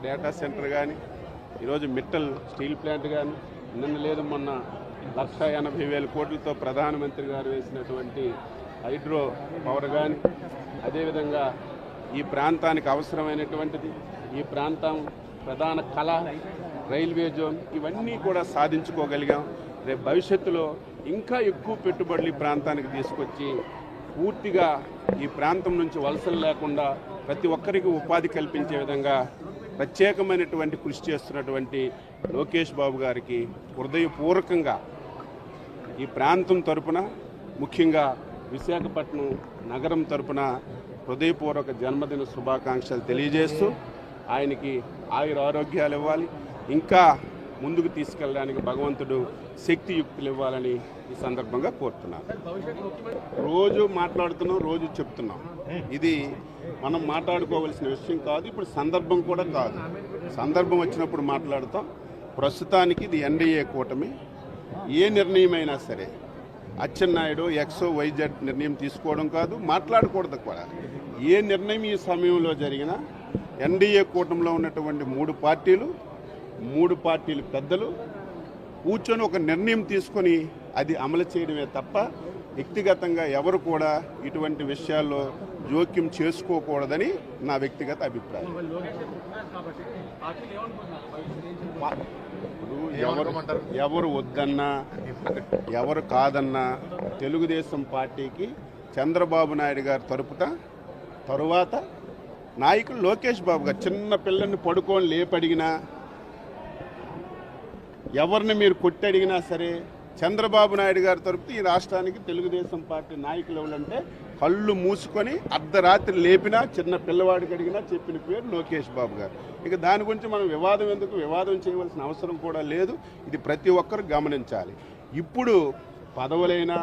Data centre కానీ, ఈరోజు Mittal steel plant కానీ, నిన్న లేదు మొన్న 1,80,000 కోట్లతో ప్రధానమంత్రి గారు వేసినటువంటి హైడ్రో పవర్ కానీ, అదేవిధంగా ఈ ప్రాంతానికి అవసరమైనటువంటిది, ఈ ప్రాంతం ప్రధాన కళ రైల్వే జోన్, ఇవన్నీ కూడా సాధించుకోగలిగాం. రేపు భవిష్యత్తులో ఇంకా ఎక్కువ పెట్టుబడులు ఈ ప్రాంతానికి తీసుకొచ్చి పూర్తిగా ఈ ప్రాంతం నుంచి వలసలు లేకుండా ప్రతి ఒక్కరికి ఉపాధి కల్పించే విధంగా ప్రత్యేకమైనటువంటి కృషి చేస్తున్నటువంటి లోకేష్ బాబు గారికి హృదయపూర్వకంగా ఈ ప్రాంతం తరపున, ముఖ్యంగా విశాఖపట్నం నగరం తరపున హృదయపూర్వక జన్మదిన శుభాకాంక్షలు తెలియజేస్తూ ఆయనకి ఆయురారోగ్యాలు ఇవ్వాలి, ఇంకా ముందుకు తీసుకెళ్ళడానికి భగవంతుడు శక్తియుక్తులు ఇవ్వాలని ఈ సందర్భంగా కోరుతున్నాను. రోజు మాట్లాడుతున్నాం, రోజు చెప్తున్నాం. ఇది మనం మాట్లాడుకోవాల్సిన విషయం కాదు, ఇప్పుడు సందర్భం కూడా కాదు. సందర్భం వచ్చినప్పుడు మాట్లాడతాం. ప్రస్తుతానికి ఇది ఎన్డీఏ కూటమి. ఏ నిర్ణయమైనా సరే అచ్చెన్నాయుడు XYZ నిర్ణయం తీసుకోవడం కాదు, మాట్లాడకూడదు కూడా. ఏ నిర్ణయం ఈ సమయంలో జరిగినా ఎన్డీఏ కూటమిలో ఉన్నటువంటి మూడు పార్టీలు పెద్దలు కూర్చొని ఒక నిర్ణయం తీసుకొని అది అమలు చేయడమే తప్ప వ్యక్తిగతంగా ఎవరు కూడా ఇటువంటి విషయాల్లో జోక్యం చేసుకోకూడదని నా వ్యక్తిగత అభిప్రాయం. ఎవరు వద్దన్నా, ఎవరు కాదన్నా తెలుగుదేశం పార్టీకి చంద్రబాబు నాయుడు గారు తరువాత నాయకులు లోకేష్ బాబు గారు చిన్న పిల్లల్ని పడుకొని లేపడిగినా, ఎవరిని మీరు కొట్టడిగినా సరే చంద్రబాబు నాయుడు గారి తరపున ఈ రాష్ట్రానికి తెలుగుదేశం పార్టీ నాయకులు ఎవరంటే కళ్ళు మూసుకొని అర్ధరాత్రి లేపినా చిన్న పిల్లవాడికి అడిగినా చెప్పిన పేరు లోకేష్ బాబు గారు. ఇక దాని గురించి మనం వివాదం చేయవలసిన అవసరం కూడా లేదు. ఇది ప్రతి ఒక్కరు గమనించాలి. ఇప్పుడు పదవులైనా